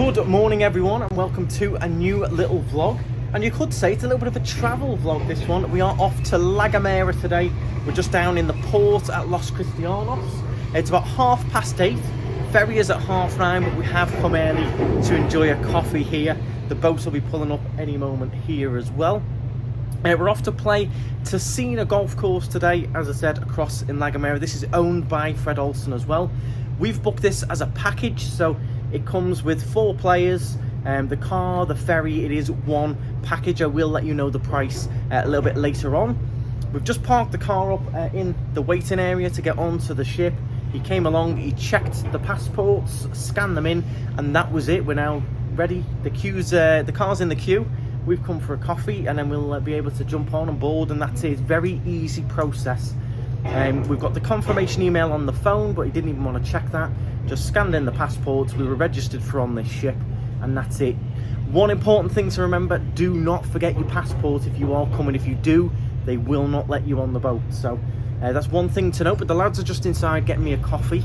Good morning everyone and welcome to a new little vlog, and you could say it's a little bit of a travel vlog this one. We are off to La Gomera today. We're just down in the port at Los Cristianos. It's about 8:30. Ferry is at 9:30, but we have come early to enjoy a coffee here. The boats will be pulling up any moment here as well. We're off to play Tacina Golf Course today, as I said, across in La Gomera. This is owned by Fred Olsen as well. We've booked this as a package, so it comes with 4 players, the car, the ferry. It is one package. I will let you know the price a little bit later on. We've just parked the car up in the waiting area to get onto the ship. He came along, he checked the passports, scanned them in, and that was it. We're now ready. The car's in the queue. We've come for a coffee, and then we'll be able to jump on and board, and that's it. Very easy process. We've got the confirmation email on the phone, but he didn't even want to check that. Just scanned in the passports. We were registered for on this ship, and that's it. One important thing to remember: do not forget your passport if you are coming. If you do, they will not let you on the boat. So that's one thing to note. But the lads are just inside getting me a coffee,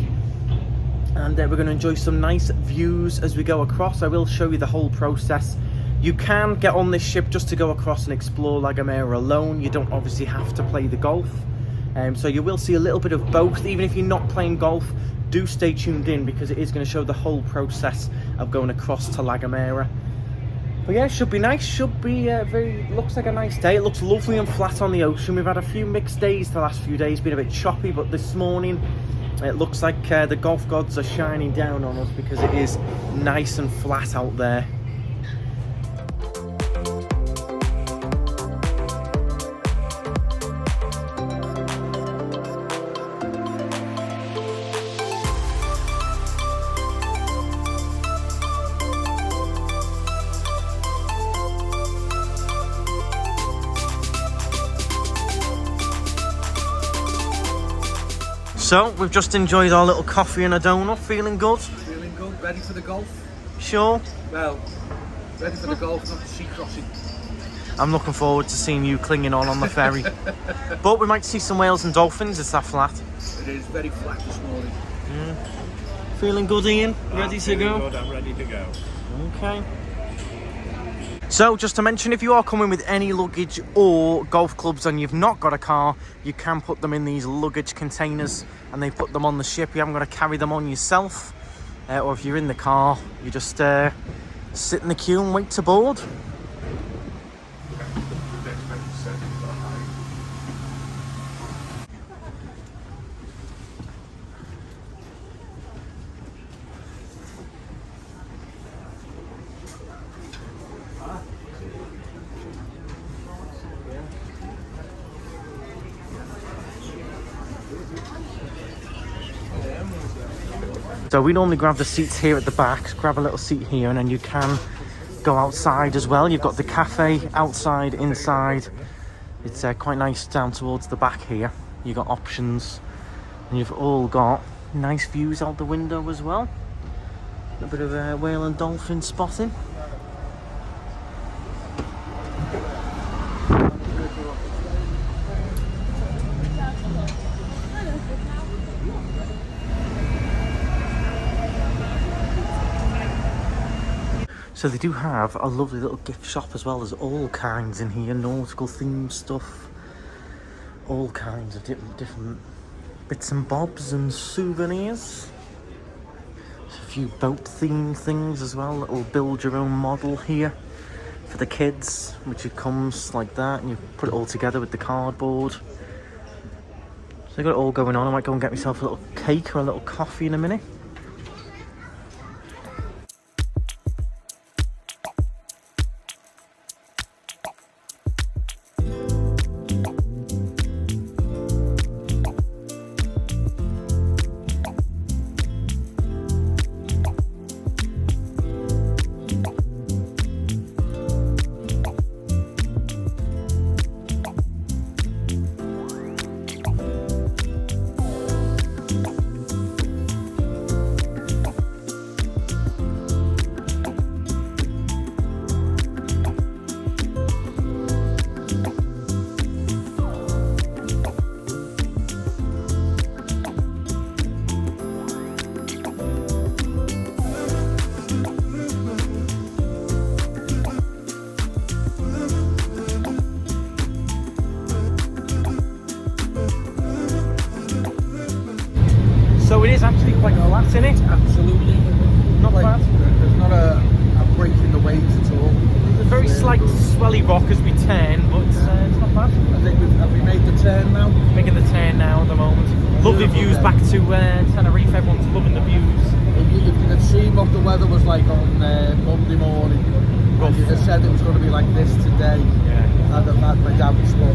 and we're going to enjoy some nice views as we go across. I will show you the whole process. You can get on this ship just to go across and explore La Gomera alone. You don't obviously have to play the golf. So you will see a little bit of both. Even if you're not playing golf, do stay tuned in, because it is going to show the whole process of going across to La Gomera. But yeah, should be nice. Should be looks like a nice day. It looks lovely and flat on the ocean. We've had a few mixed days the last few days, been a bit choppy, but this morning it looks like the golf gods are shining down on us, because it is nice and flat out there. So, we've just enjoyed our little coffee and a donut. Feeling good? Feeling good. Ready for the golf? Sure? Well, ready for the golf, not the sea crossing. I'm looking forward to seeing you clinging on the ferry. But we might see some whales and dolphins. It's that flat. It is very flat this morning. Feeling good, Ian? Ready to go? Good. I'm ready to go. Okay. So, just to mention, if you are coming with any luggage or golf clubs and you've not got a car, you can put them in these luggage containers and they put them on the ship. You haven't got to carry them on yourself. Or if you're in the car, you just sit in the queue and wait to board. So we normally grab the seats here at the back, grab a little seat here, and then you can go outside as well. You've got the cafe outside, inside. It's quite nice down towards the back here. You've got options, and you've all got nice views out the window as well. A bit of whale and dolphin spotting. So they do have a lovely little gift shop as well. There's all kinds in here, nautical themed stuff, all kinds of different bits and bobs and souvenirs. There's a few boat themed things as well, little build your own model here for the kids, which it comes like that, and you put it all together with the cardboard. So they've got it all going on. I might go and get myself a little cake or a little coffee in a minute. quite flat in it. Absolutely. Not bad. There's not a break in the waves at all. There's a very slight swelly rock as we turn, but it's not bad. I think have we made the turn now? Making the turn now at the moment. Lovely Beautiful views day. back to Tenerife. Everyone's loving the views. If you had seen what the weather was like on Monday morning, and you'd have said it was going to be like this today, Yeah. I'd have had my doubts, but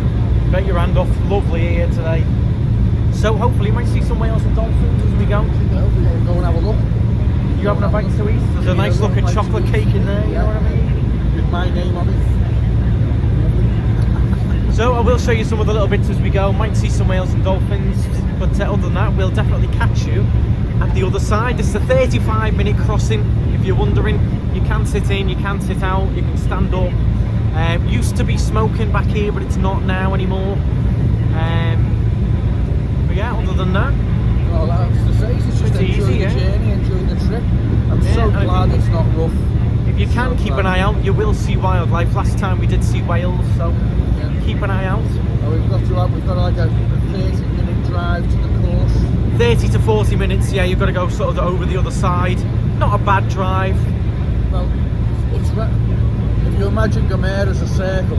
Bet your hand off. Lovely here today. So hopefully you might see some whales and dolphins as we go. well, we're going to go and have a look. You having a bite to eat? There's a nice looking chocolate cake in there, you know what I mean? With my name on it. So I will show you some of the little bits as we go. Might see some whales and dolphins, but other than that, we'll definitely catch you at the other side. This is a 35-minute crossing. If you're wondering, you can sit in, you can sit out, you can stand up. Used to be smoking back here, but it's not now anymore. But yeah, other than that, All I have to say is just Pretty enjoy easy, the yeah. journey, enjoy the trip. I'm Yeah, so and glad it's not rough. if you can So keep an glad. eye out, you will see wildlife. Last time we did see whales, so Yeah. keep an eye out. Oh, we've got like a 30-minute drive to the course. 30 to 40 minutes, yeah, you've got to go sort of over the other side. Not a bad drive. Well, if you imagine Gomera as a circle,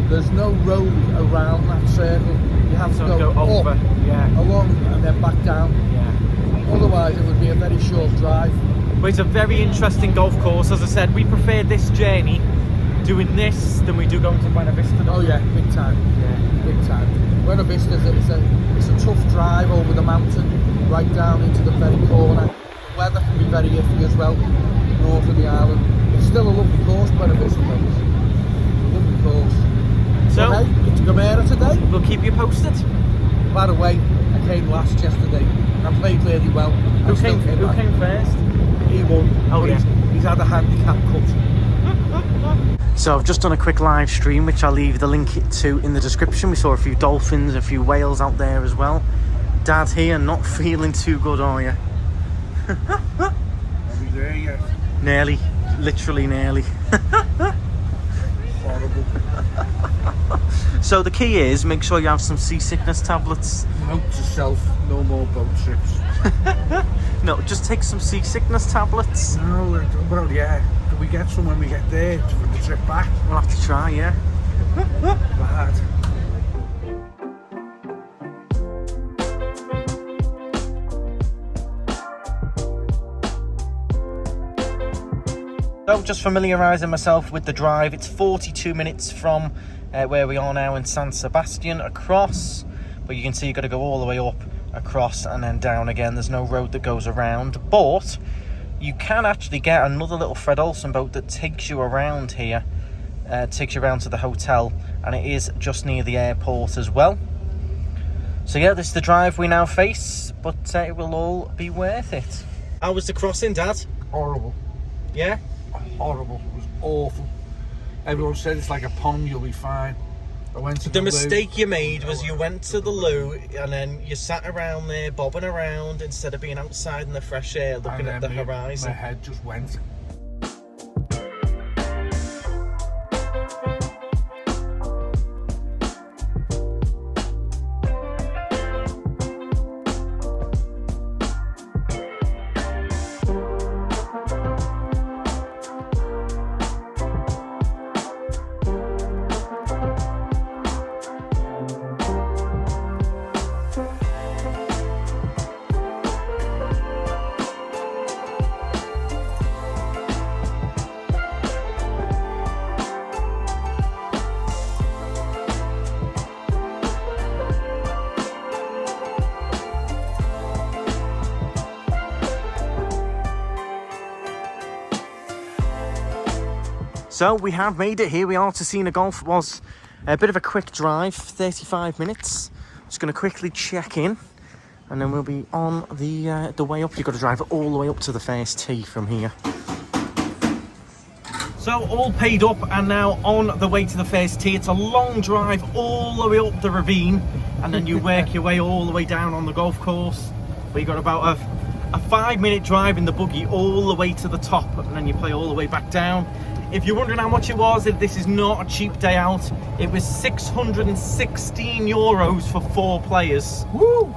there's no road around that circle. You have So to go over, up, yeah. along, and then back down. Yeah. Otherwise, it would be a very short drive. But it's a very interesting golf course. As I said, we prefer this journey doing this than we do going to Buena Vista. Oh yeah, big time, Yeah. big time. Buena Vista it's a tough drive over the mountain, right down into the very corner. The weather can be very iffy as well, north of the island. It's still a lovely course, Buena Vista. Lovely course. So Okay, it's Gomera today. we'll keep you posted. By the way, I came last yesterday. I played really well. Who came back. first? He won. Oh, but yeah. He's had a handicap cut. So I've just done a quick live stream, which I'll leave the link to in the description. We saw a few dolphins, a few whales out there as well. Dad here, not feeling too good, are you? I'll be there, yes. Nearly, literally nearly. Horrible. So the key is make sure you have some seasickness tablets. Note to self, no more boat trips. No, just take some seasickness tablets. No, well, yeah. Do we get some when we get there for the trip back? We'll have to try, yeah. Bad. So just familiarising myself with the drive. It's 42 minutes from where we are now in San Sebastian across. But you can see you've got to go all the way up, across and then down again. There's no road that goes around. But you can actually get another little Fred Olsen boat that takes you around here. Takes you around to the hotel. And it is just near the airport as well. So yeah, this is the drive we now face. But it will all be worth it. How was the crossing, Dad? Horrible. Yeah? Horrible. It was awful. Everyone said it's like a pond, you'll be fine. I went to The loo. mistake you made was you went to the loo and then you sat around there bobbing around instead of being outside in the fresh air looking at the My horizon. head just went. So we have made it. Here we are. Tacina Golf was a bit of a quick drive, 35 minutes. Just going to quickly check in and then we'll be on the way up. You've got to drive all the way up to the first tee from here. So all paid up and now on the way to the first tee. It's a long drive all the way up the ravine and then you work your way all the way down on the golf course. But you've got about a 5-minute drive in the buggy all the way to the top and then you play all the way back down. If you're wondering how much it was, this is not a cheap day out. It was €616 for 4 players. Woo!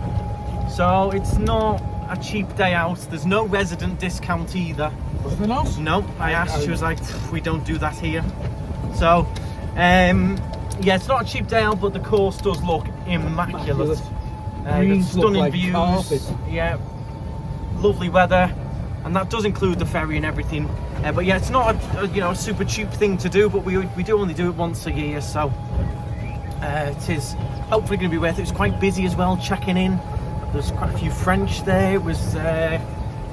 So it's not a cheap day out. There's no resident discount either. Was there not? No, I asked, she was like, we don't do that here. So, yeah, it's not a cheap day out, but the course does look immaculate. Stunning like views. Carpet. Yeah, lovely weather, and that does include the ferry and everything. But yeah, it's not a super cheap thing to do, but we do only do it once a year, so it is hopefully going to be worth it. It was quite busy as well, checking in. There's quite a few French there. It was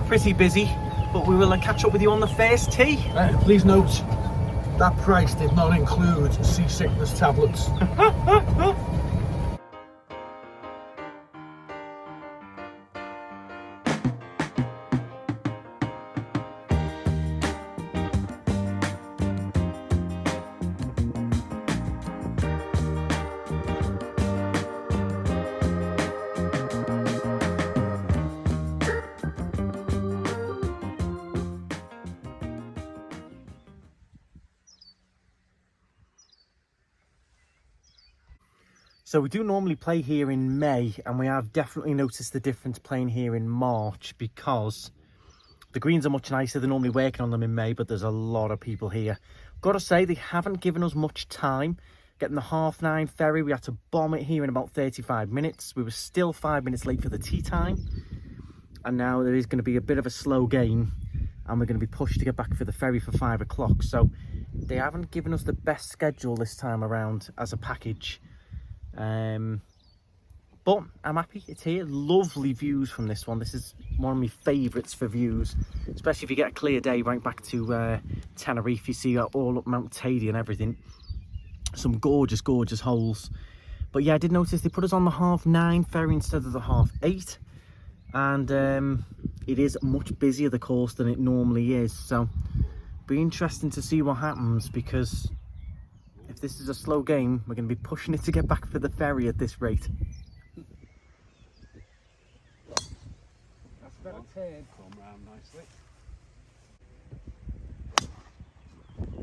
pretty busy, but we will catch up with you on the first tee. Please note, that price did not include seasickness tablets. So we do normally play here in May, and we have definitely noticed the difference playing here in March, because the greens are much nicer. They're normally working on them in May, but there's a lot of people here. Got to say, they haven't given us much time. Getting the 9:30 ferry, we had to bomb it here in about 35 minutes. We were still 5 minutes late for the tea time. And now there is going to be a bit of a slow game, and we're going to be pushed to get back for the ferry for 5 o'clock. So they haven't given us the best schedule this time around as a package. But I'm happy it's here. Lovely views from this one. This is one of my favourites for views, especially if you get a clear day right back to Tenerife. You see all up Mount Tady and everything. Some gorgeous holes. But yeah, I did notice they put us on the 9:30 ferry instead of the 8:30, and it is much busier, the course, than it normally is. So be interesting to see what happens, because if this is a slow game, we're going to be pushing it to get back for the ferry at this rate. That's better turn. Come round nicely.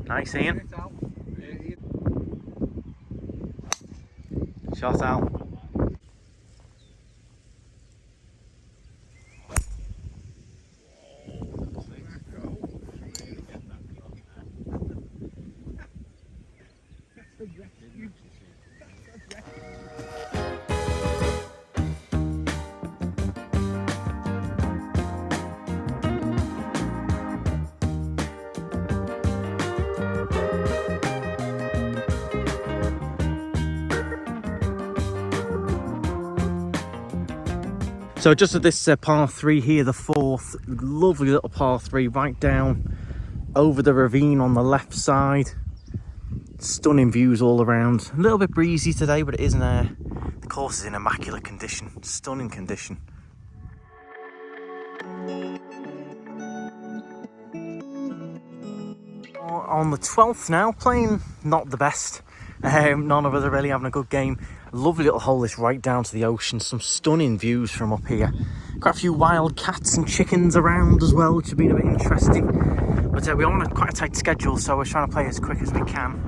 Nice, Ian. Shot out. So just at this par 3 here, the 4th, lovely little par 3 right down over the ravine on the left side. Stunning views all around. A little bit breezy today, but it isn't the course is in immaculate condition, stunning condition. On the 12th now, playing not the best. None of us are really having a good game. Lovely little hole, this right down to the ocean. Some stunning views from up here. Quite a few wild cats and chickens around as well, which have been a bit interesting. But we're on quite a tight schedule, so we're trying to play as quick as we can.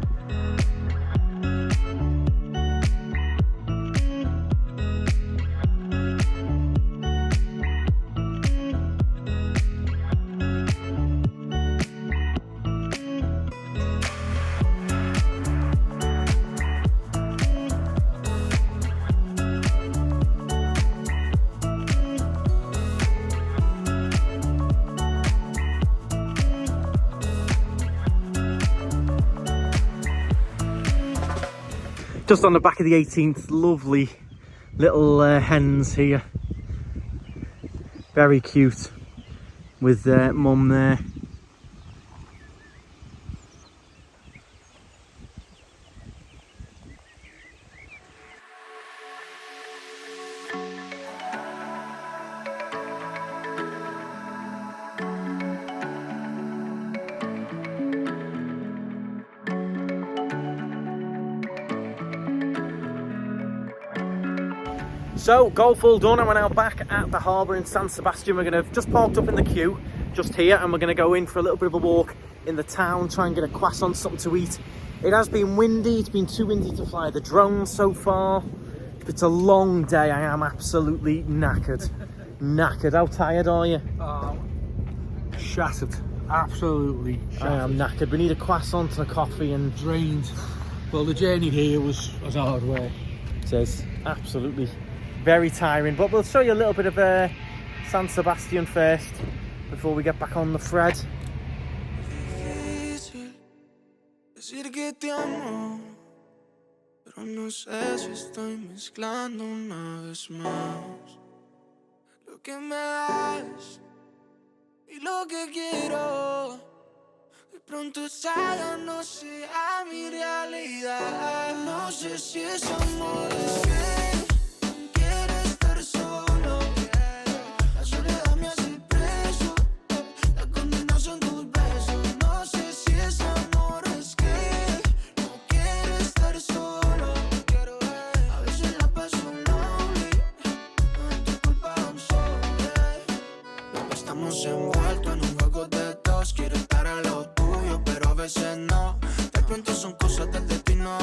Just on the back of the 18th, lovely little hens here. Very cute with mum there. So, golf all done, and we're now back at the harbour in San Sebastian. We're going to just parked up in the queue, just here, and we're going to go in for a little bit of a walk in the town, try and get a croissant, something to eat. It has been windy, it's been too windy to fly the drone so far. It's a long day, I am absolutely knackered. knackered. How tired are you? Shattered. Absolutely shattered. I am knackered. We need a croissant and a coffee and... Drained. Well, the journey here was hard work. It is. Absolutely. Very tiring. But we'll show you a little bit of San Sebastian first before we get back on the Fred. Decir que te amo, pero no sé si estoy mezclando una vez más lo que me das y lo que quiero. De pronto esa no sea mi realidad. No sé si es amor, es que quiero estar solo. La soledad me hace preso, la condena son tus besos. No sé si es amor, es que no quiero estar solo. A veces la paso lonely, no es tu culpa, I'm sorry. Estamos envueltos en un juego de dos. Quiero estar a lo tuyo, pero a veces no. De pronto son cosas del destino.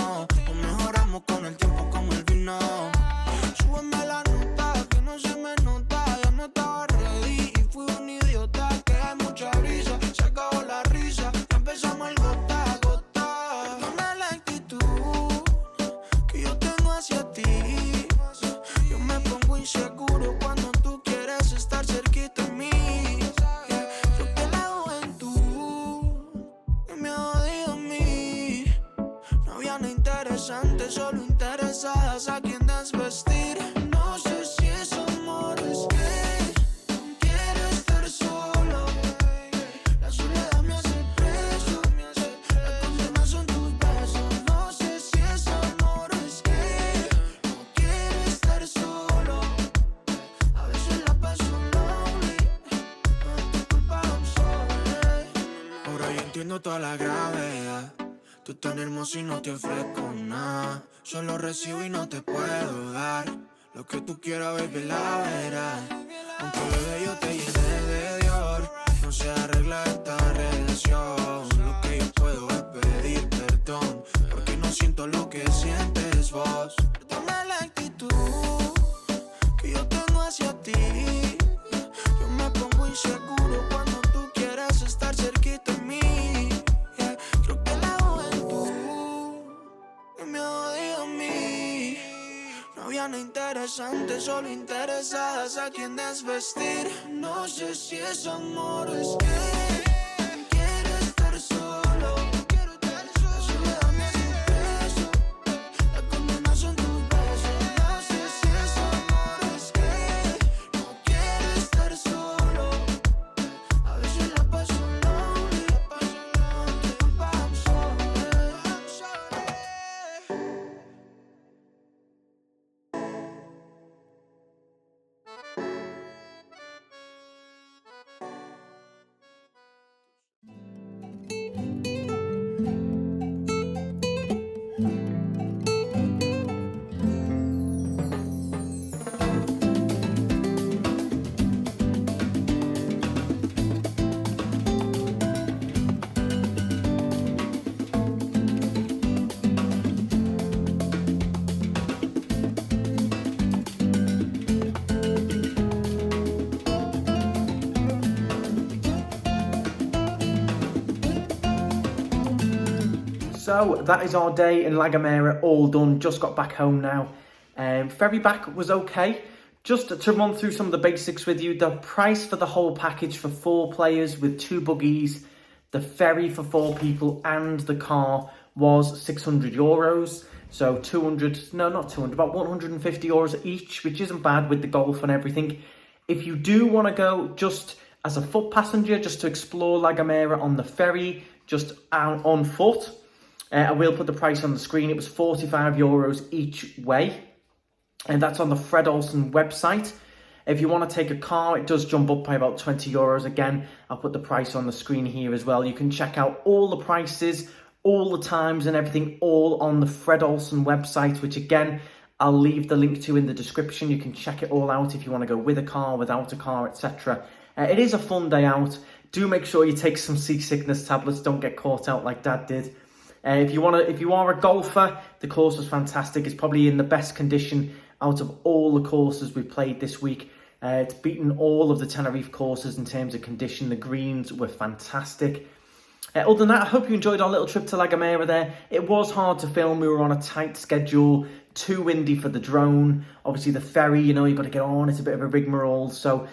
Nos mejoramos con el tiempo como el vino. Súbeme la nota, que no se me nota. Ya no estaba ready y fui un idiota. Que hay mucha brisa, se acabó la risa. Ya empezamos el gota a gota. Perdona la actitud que yo tengo hacia ti. Yo me pongo inseguro cuando tú quieres estar cerquita de mí. Creo que la juventud me ha jodido a mí. No había nada interesante, solo interesadas a quien desvestir. No sé si es amor, es que quiero estar solo. La soledad me hace preso, la condena son tus besos. No sé si es amor, es que no quiero estar solo. A veces la paso lonely, no es tu culpa, I'm sorry. Ahora yo entiendo toda la gravedad. Tú tan hermosa y no te ofrezco nada. Solo recibo y no te puedo dar lo que tú quieras, baby, la verás. Aunque bebé yo te llene de Dior, no se arregla esta relación. Lo que yo puedo es pedir perdón, porque no siento lo que sientes vos. Perdona la actitud que yo tengo hacia ti. Yo me pongo inseguro cuando tú quieres estar cerquita de mí. Yeah. Creo que la juventud me ha jodido a mí. No había nada interesante, solo interesadas a quien desvestir. No sé si es amor, es que quiero estar solo. La soledad me hace preso, la condena son tus besos. No sé si es amor, es que no quiero estar solo. A veces la paso lonely, no es tu culpa, I'm sorry. So that is our day in La Gomera, all done. Just got back home now. Ferry back was okay. Just to run through some of the basics with you, the price for the whole package for 4 players with 2 buggies, the ferry for 4 people and the car was €600. So 200, no not 200, about €150 each, which isn't bad with the golf and everything. If you do want to go just as a foot passenger, just to explore La Gomera on the ferry, just out on foot, I will put the price on the screen. It was €45 each way. And that's on the Fred Olsen website. If you want to take a car, it does jump up by about €20. Again, I'll put the price on the screen here as well. You can check out all the prices, all the times and everything, all on the Fred Olsen website, which again, I'll leave the link to in the description. You can check it all out if you want to go with a car, without a car, etc. It is a fun day out. Do make sure you take some seasickness tablets. Don't get caught out like Dad did. If you are a golfer, the course was fantastic. It's probably in the best condition out of all the courses we played this week. It's beaten all of the Tenerife courses in terms of condition. The greens were fantastic. Other than that, I hope you enjoyed our little trip to La Gomera there. It was hard to film. We were on a tight schedule, too windy for the drone. Obviously the ferry, you know, you've got to get on. It's a bit of a rigmarole. So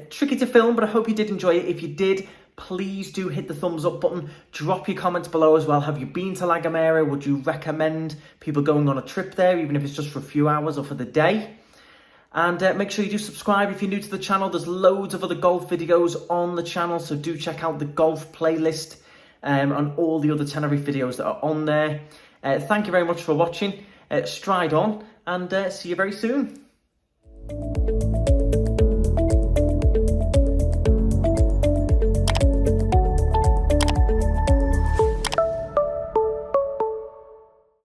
tricky to film, but I hope you did enjoy it. If you did, please do hit the thumbs up button. Drop your comments below as well. Have you been to La Gomera? Would you recommend people going on a trip there, even if it's just for a few hours or for the day? And make sure you do subscribe if you're new to the channel. There's loads of other golf videos on the channel, so do check out the golf playlist on all the other Tenerife videos that are on there. Thank you very much for watching. Stride on, and see you very soon.